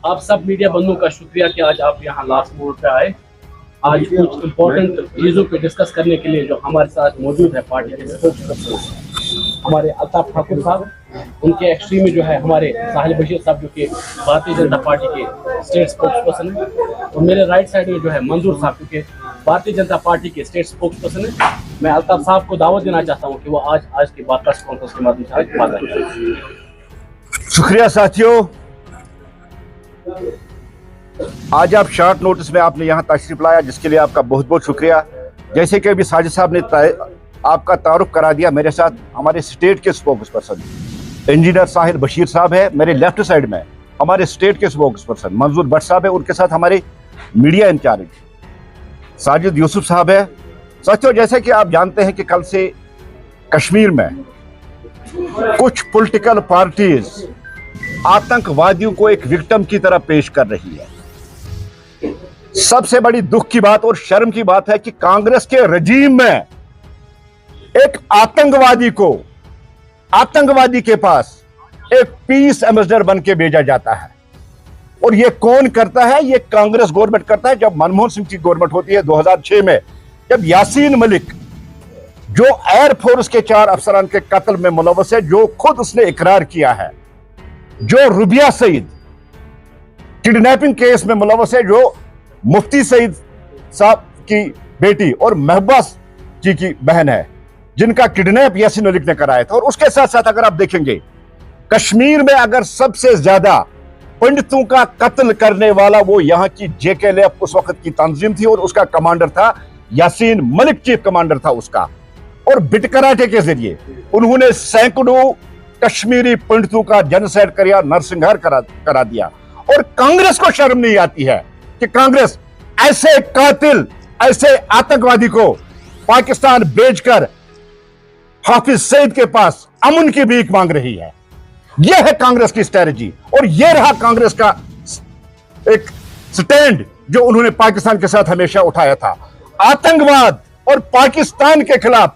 आप सब मीडिया बंधुओं का शुक्रिया कि आज आप यहाँ लास्ट मोड पे आए। आज कुछ इम्पोर्टेंट चीज़ों पे डिस्कस करने के लिए जो हमारे साथ मौजूद है पार्टी के स्पोक्सपर्सन हमारे अल्ताफ ठाकुर साहब, उनके एक्सट्रीम में जो है हमारे साहिल बशीर साहब जो कि भारतीय जनता पार्टी के स्टेट स्पोक्सपर्सन है, और मेरे राइट साइड में जो है मंजूर साहब जो कि भारतीय जनता पार्टी के स्टेट स्पोक्सपर्सन है। मैं अल्ताफ साहब को दावत देना चाहता हूँ कि वो आज की बात प्रेस कॉन्फ्रेंस के माध्यम से आज बात करें। शुक्रिया साथियों, आज आप शॉर्ट नोटिस में आपने यहाँ तशरीफ लाया, जिसके लिए आपका बहुत बहुत शुक्रिया। जैसे कि अभी साजिद साहब ने आपका तारुफ करा दिया, मेरे साथ हमारे स्टेट के स्पोक्स पर्सन इंजीनियर साहिल बशीर साहब है, मेरे लेफ्ट साइड में हमारे स्टेट के स्पोक्स पर्सन मंजूर भट्ट साहब है, उनके साथ हमारे मीडिया इंचार्ज साजिद यूसुफ साहब है। साथियों, जैसे कि आप जानते हैं कि कल से कश्मीर में कुछ पॉलिटिकल पार्टीज आतंकवादियों को एक विक्टिम की तरह पेश कर रही है। सबसे बड़ी दुख की बात और शर्म की बात है कि कांग्रेस के रजीम में एक आतंकवादी के पास एक पीस एम्बेसडर बन के भेजा जाता है। और यह कौन करता है? यह कांग्रेस गवर्नमेंट करता है। जब मनमोहन सिंह की गवर्नमेंट होती है 2006 में, जब यासीन मलिक जो एयरफोर्स के 4 अफसरान के कत्ल में मुलव्वस है, जो खुद उसने इकरार किया है, जो रुबिया सईद किडनैपिंग केस में मुलव्वस है, जो मुफ्ती सईद साहब की बेटी और महबूबा जी की बहन है, जिनका किडनैप यासीन मलिक ने कराया था। और उसके साथ साथ अगर आप देखेंगे, कश्मीर में अगर सबसे ज्यादा पंडितों का कत्ल करने वाला वो यहाँ की JK-LF उस वक्त की तंजीम थी, और उसका कमांडर था यासीन मलिक, चीफ कमांडर था उसका। और बिटकराटे के जरिए उन्होंने सैकड़ों कश्मीरी पंडितों का जनसाइड करिया, नरसंहार करा दिया। और कांग्रेस को शर्म नहीं आती है कि कांग्रेस ऐसे कातिल, ऐसे आतंकवादी को पाकिस्तान भेजकर हाफिज सईद के पास अमन की भीख मांग रही है। यह है कांग्रेस की स्ट्रेटजी, और यह रहा कांग्रेस का एक स्टैंड जो उन्होंने पाकिस्तान के साथ हमेशा उठाया था। आतंकवाद और पाकिस्तान के खिलाफ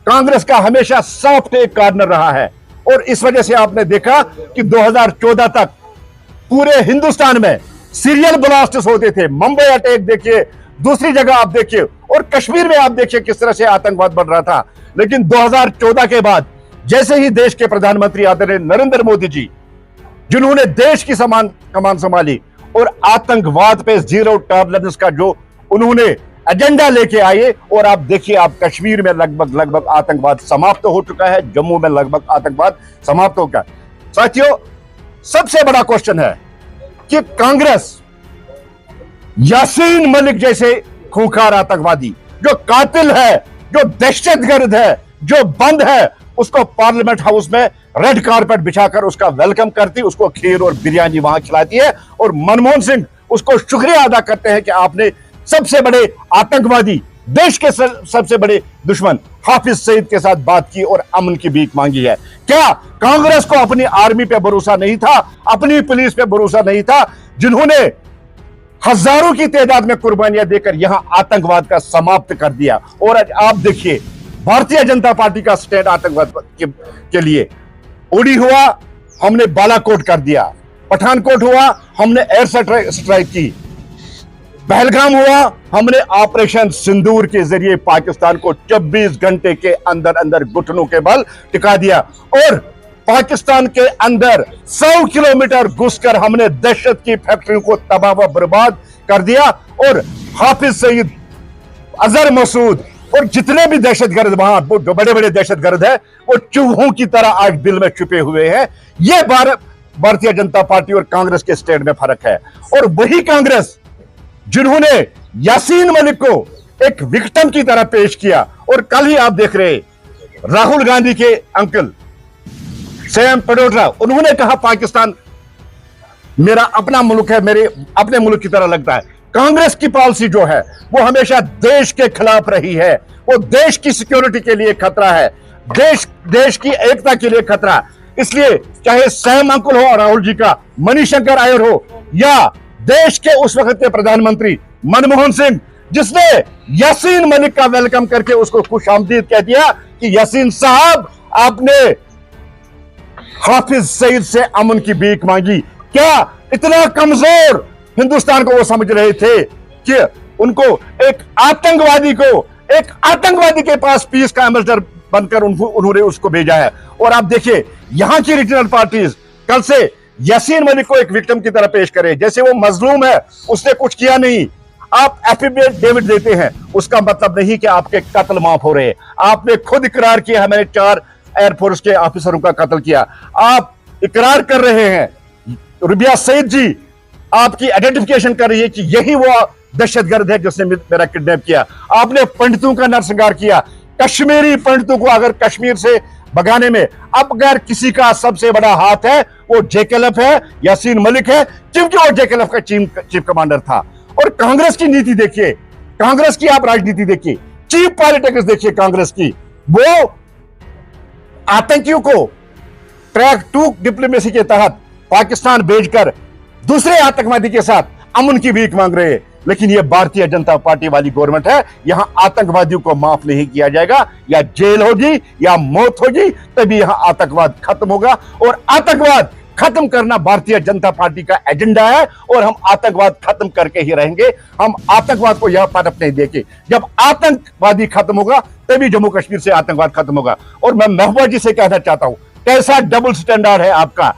कांग्रेस का हमेशा सॉफ्ट एक कॉर्नर रहा है। और इस वजह से आपने देखा कि 2014 तक पूरे हिंदुस्तान में सीरियल ब्लास्ट्स होते थे। मुंबई अटैक देखिए, दूसरी जगह आप देखिए, और कश्मीर में आप देखिए किस तरह से आतंकवाद बढ़ रहा था। लेकिन 2014 के बाद जैसे ही देश के प्रधानमंत्री आदरणीय नरेंद्र मोदी जी, जिन्होंने देश की कमान संभाली और आतंकवाद पे जीरो टॉलरेंस का जो उन्होंने एजेंडा लेके आए, और आप देखिए, आप कश्मीर में लगभग आतंकवाद समाप्त हो चुका है, जम्मू में लगभग आतंकवाद समाप्त हो गया। साथियों, सबसे बड़ा क्वेश्चन है कि कांग्रेस यासीन मलिक जैसे खूंखार आतंकवादी, जो कातिल है, जो दहशतगर्द है, जो बंद है, उसको पार्लियामेंट हाउस में रेड कारपेट बिछाकर उसका वेलकम करती, उसको खीर और बिरयानी वहां खिलाती है। और मनमोहन सिंह उसको शुक्रिया अदा करते हैं कि आपने सबसे बड़े आतंकवादी, देश के सबसे बड़े दुश्मन हाफिज सईद के साथ बात की और अमन की भीख मांगी है। क्या कांग्रेस को अपनी आर्मी पे भरोसा नहीं था, अपनी पुलिस पे भरोसा नहीं था, जिन्होंने हजारों की तादाद में कुर्बानियां देकर यहां आतंकवाद का समाप्त कर दिया? और आज आप देखिए, भारतीय जनता पार्टी का स्टैंड आतंकवाद के लिए उड़ी हुआ, हमने बालाकोट कर दिया, पठानकोट हुआ, हमने एयर स्ट्राइक की, पहलगाम हुआ, हमने ऑपरेशन सिंदूर के जरिए पाकिस्तान को 24 घंटे के अंदर अंदर घुटनों के बल टिका दिया। और पाकिस्तान के अंदर 100 किलोमीटर घुसकर हमने दहशत की फैक्ट्रियों को तबाह व बर्बाद कर दिया। और हाफिज सईद, अजहर मसूद और जितने भी दहशतगर्द वहां जो बड़े बड़े दहशतगर्द है, वो चूहों की तरह आज दिल में छुपे हुए हैं। यह भारतीय जनता पार्टी और कांग्रेस के स्टैंड में फर्क है। और वही कांग्रेस जिन्होंने यासीन मलिक को एक विक्टिम की तरह पेश किया, और कल ही आप देख रहे राहुल गांधी के अंकल सैम पडोट्रा, उन्होंने कहा पाकिस्तान मेरा अपना मुल्क है, मेरे अपने मुल्क की तरह लगता है। कांग्रेस की पॉलिसी जो है वो हमेशा देश के खिलाफ रही है, वो देश की सिक्योरिटी के लिए खतरा है, देश की एकता के लिए खतरा। इसलिए चाहे सैम अंकल हो और राहुल जी का मणिशंकर अय्यर हो, या देश के उस वक्त के प्रधानमंत्री मनमोहन सिंह, जिसने यासीन मलिक का वेलकम करके उसको खुशामदीद कह दिया कि यासीन साहब, आपने हाफिज सईद से अमन की भीख मांगी। क्या इतना कमजोर हिंदुस्तान को वो समझ रहे थे कि उनको एक आतंकवादी के पास पीस का एम्बेसडर बनकर उन्होंने उसको भेजा है। और आप देखिए यहां की रीजनल पार्टीज कल से यासीन मलिक को एक विक्टिम की तरह पेश करें, जैसे वो मजलूम है, उसने कुछ किया नहीं। आप एफिडेविट देते हैं, उसका मतलब नहीं कि आपके कत्ल माफ हो रहे हैं। आपने खुद इकरार किया है मैंने 4 एयरफोर्स के ऑफिसरों का कत्ल किया। आप इकरार कर रहे हैं, रुबिया सईद जी आपकी आइडेंटिफिकेशन कर रही है कि यही वो दहशतगर्द है जिसने मेरा किडनैप किया। आपने पंडितों का नरसंहार किया, कश्मीरी पंडितों को अगर कश्मीर से भगाने में अब अगर किसी का सबसे बड़ा हाथ है वो जेकेएलएफ है, यासीन मलिक है, क्योंकि वो जेकेएलएफ का चीफ कमांडर था। और कांग्रेस की नीति देखिए, कांग्रेस की आप राजनीति देखिए, चीप पॉलिटिक्स देखिए कांग्रेस की। वो आतंकियों को ट्रैक 2 डिप्लोमेसी के तहत पाकिस्तान भेजकर दूसरे आतंकवादी के साथ अमन की भीख मांग रहे हैं। लेकिन यह भारतीय जनता पार्टी वाली गवर्नमेंट है, यहां आतंकवादियों को माफ नहीं किया जाएगा। या जेल होगी या मौत होगी, तभी यहां आतंकवाद खत्म होगा। और आतंकवाद खत्म करना भारतीय जनता पार्टी का एजेंडा है और हम आतंकवाद खत्म करके ही रहेंगे। हम आतंकवाद को यहां पर नहीं देंगे। जब आतंकवादी खत्म होगा तभी जम्मू कश्मीर से आतंकवाद खत्म होगा। और मैं महबूबा जी से कहना चाहता हूं, कैसा डबल स्टैंडर्ड है आपका।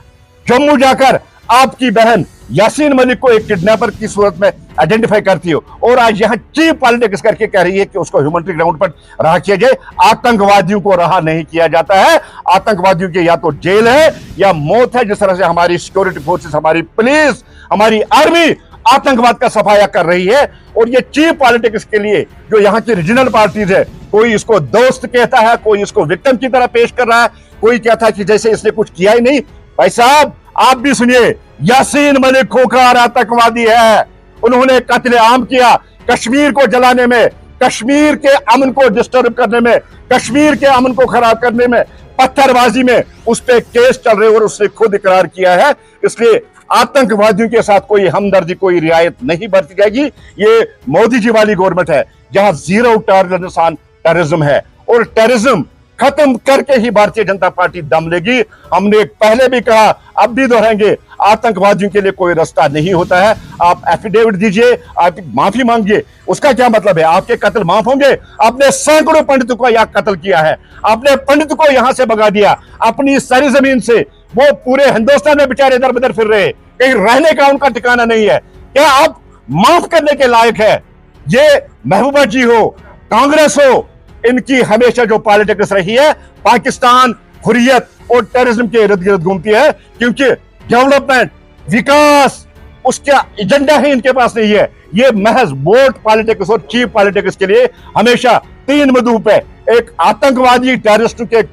जम्मू जाकर आपकी बहन यासीन मलिक को एक किडनैपर की सूरत में आइडेंटिफाई करती हो और आज यहां चीप पॉलिटिक्स करके कह रही है कि उसको ह्यूमैनिटेरियन ग्राउंड पर रहा किया जाए। आतंकवादियों को रहा नहीं किया जाता है। आतंकवादियों के या तो जेल है या मौत है। जिस तरह से हमारी सिक्योरिटी फोर्सेस, हमारी पुलिस, हमारी आर्मी आतंकवाद का सफाया कर रही है। और ये चीप पॉलिटिक्स के लिए जो यहाँ की रीजनल पार्टीज है, कोई इसको दोस्त कहता है, कोई इसको विक्टिम की तरह पेश कर रहा है, कोई कहता है कि जैसे इसने कुछ किया ही नहीं। भाई साहब आप भी सुनिए, यासीन मलिक खोखर आतंकवादी है। उन्होंने कत्ले आम किया कश्मीर को जलाने में, कश्मीर के अमन को डिस्टर्ब करने में, कश्मीर के अमन को खराब करने में, पत्थरबाजी में उस पर केस चल रहे और उसने खुद इकरार किया है। इसलिए आतंकवादियों के साथ कोई हमदर्दी, कोई रियायत नहीं बरती जाएगी। ये मोदी जी वाली गवर्नमेंट है जहां जीरो टॉलरेंस ऑन टेररिज्म है और टेररिज्म खत्म करके ही भारतीय जनता पार्टी दम लेगी। हमने पहले भी कहा, अब भी दोहराएंगे, आतंकवादियों के लिए कोई रास्ता नहीं होता है। आप एफिडेविट दीजिए, आप माफी मांगिए, उसका क्या मतलब है? आपके कत्ल माफ होंगे? आपने सैकड़ों पंडितों को यहां कत्ल किया है, आपने पंडित को यहां से भगा दिया अपनी सारी जमीन से। वो पूरे हिंदुस्तान में बेचारे इधर उधर फिर रहे, कहीं रहने का उनका ठिकाना नहीं है। क्या आप माफ करने के लायक है? ये महबूबा जी हो, कांग्रेस हो, इनकी हमेशा जो पॉलिटिक्स रही है पाकिस्तान, हुर्रियत और टेररिज्म के इर्द गिर्द घूमती है। क्योंकि डेवलपमेंट, विकास, उसका एजेंडा ही इनके पास नहीं है। ये महज वोट पॉलिटिक्स और चीप पॉलिटिक्स के लिए हमेशा 3 मदूप है। एक आतंकवादी टेररिस्ट के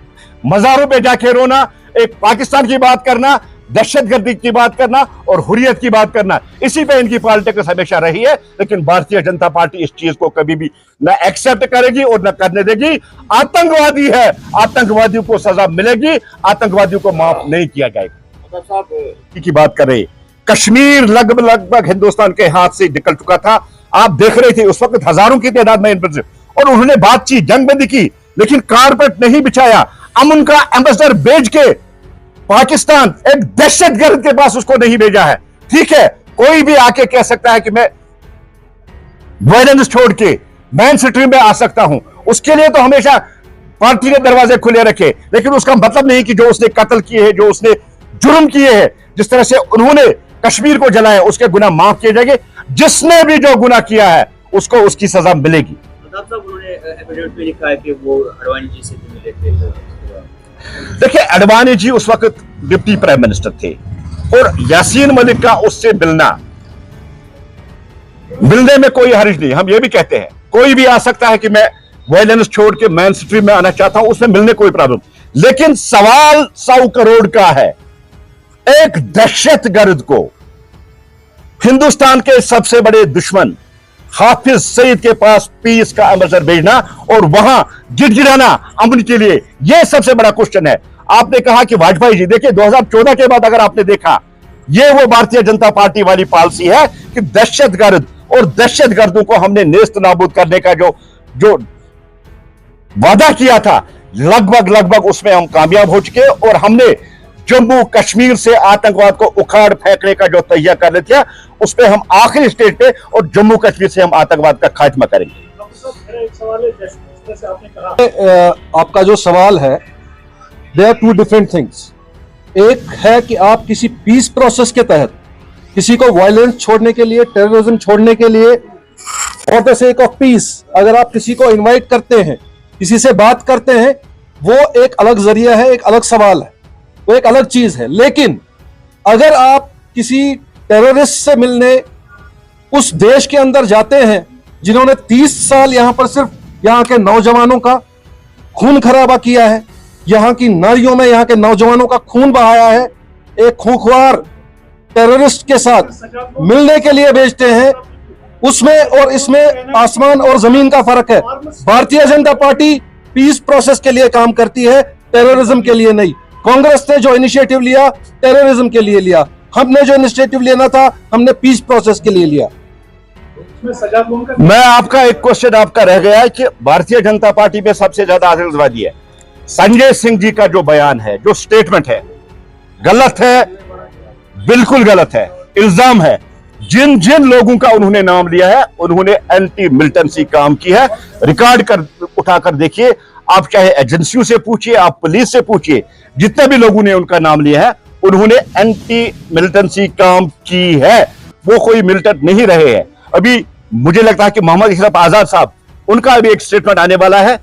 मजारों पे जाके रोना, एक पाकिस्तान की बात करना, दहशतगर्दी की बात करना और हुर्रियत की बात करना, इसी पे इनकी पॉलिटिक्स हमेशा रही है। लेकिन भारतीय जनता पार्टी इस चीज को कभी भी न एक्सेप्ट करेगी और न करने देगी। आतंकवादी है, आतंकवादियों को सजा मिलेगी, आतंकवादियों को माफ नहीं किया जाएगा। साहब की बात कर रहे, कश्मीर लगभग हिंदुस्तान के हाथ से निकल चुका था। आप देख रहे थे उस वक्त हजारों की तादाद में इन पर, और उन्होंने बातचीत, जंगबंदी की, लेकिन कारपेट नहीं बिछाया। अमन का एम्बेसडर भेज के पाकिस्तान एक दहशतगर्द के पास उसको नहीं भेजा है। ठीक है, कोई भी आके कह सकता है कि मैं वायलेंस छोड़ के मेन स्ट्रीम में आ सकता हूं, उसके लिए तो हमेशा पार्टी ने दरवाजे खुले रखे। लेकिन उसका मतलब नहीं कि जो उसने कत्ल किए हैं, जो उसने जुर्म किए हैं, जिस तरह से उन्होंने कश्मीर को जलाया, उसके गुनाह माफ किए जाएंगे। जिसने भी जो गुनाह किया है उसको उसकी सजा मिलेगी। उन्होंने एफिडेविट में लिखा है कि वो अडवाणी जी से भी मिले थे। देखिए, अडवाणी जी उस वक्त डिप्टी प्राइम मिनिस्टर थे और यासीन मलिक का उससे मिलने में कोई हर्ज नहीं। हम ये भी कहते हैं कोई भी आ सकता है कि मैं वायलेंस छोड़ के मेन स्ट्रीम में आना चाहता हूं, उसमें मिलने कोई प्रॉब्लम। लेकिन सवाल 100 करोड़ का है, एक दहशतगर्द को हिंदुस्तान के सबसे बड़े दुश्मन हाफिज सईद के पास पीस का एम्बेसडर भेजना और वहां गिड़गिड़ाना अमन के लिए, यह सबसे बड़ा क्वेश्चन है। आपने कहा कि वाजपेयी जी, देखिए 2014 के बाद अगर आपने देखा, यह वो भारतीय जनता पार्टी वाली पॉलिसी है कि दहशतगर्द और दहशतगर्दों को हमने नेस्त नाबूद करने का जो वादा किया था, लगभग उसमें हम कामयाब हो चुके और हमने जम्मू कश्मीर से आतंकवाद को उखाड़ फेंकने का जो तैयार कर रहे थे, उस पर हम आखिरी स्टेज पे और जम्मू कश्मीर से हम आतंकवाद का खात्मा करेंगे। आपका जो सवाल है, they are two different things. एक है कि आप किसी पीस प्रोसेस के तहत किसी को वायलेंस छोड़ने के लिए, टेररिज्म छोड़ने के लिए, for the sake of peace अगर आप किसी को इनवाइट करते हैं, किसी से बात करते हैं, वो एक अलग जरिया है, एक अलग सवाल है, वो एक अलग चीज है। लेकिन अगर आप किसी टेररिस्ट से मिलने उस देश के अंदर जाते हैं जिन्होंने 30 साल यहां पर सिर्फ यहां के नौजवानों का खून खराबा किया है, यहां की नारियों में यहां के नौजवानों का खून बहाया है, एक खूंखार टेररिस्ट के साथ मिलने के लिए भेजते हैं, उसमें और इसमें आसमान और जमीन का फर्क है। Bharatiya Janata party peace process के लिए काम करती है, टेररिज्म के लिए नहीं। कांग्रेस ने जो इनिशिएटिव लिया टेररिज्म के लिए लिया, हमने जो इनिशिएटिव लेना था हमने पीस प्रोसेस के लिए लिया। मैं आपका एक क्वेश्चन आपका रह गया है कि भारतीय जनता पार्टी में सबसे ज्यादा आतंकवादी है। संजय सिंह जी का जो बयान है, जो स्टेटमेंट है, गलत है, बिल्कुल गलत है, इल्जाम है। जिन जिन लोगों का उन्होंने नाम लिया है उन्होंने एंटी मिलिटेंसी काम की है। रिकॉर्ड कर उठाकर देखिए, आप चाहे एजेंसियों से पूछिए, आप पुलिस से पूछिए, जितने भी लोगों ने उनका नाम लिया है उन्होंने एंटी मिलिटेंसी काम की है, वो कोई मिलिटेंट नहीं रहे हैं। अभी मुझे लगता है कि मोहम्मद इशरफ आजाद साहब, उनका अभी एक स्टेटमेंट आने वाला है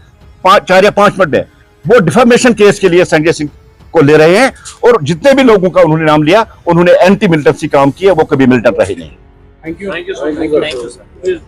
4 या 5 मिनट में, वो डिफेमेशन केस के लिए संजय सिंह को ले रहे हैं। और जितने भी लोगों का उन्होंने नाम लिया उन्होंने एंटी मिलिटेंसी काम किया, वो कभी मिलिटेंट रहे नहीं। Thank you sir.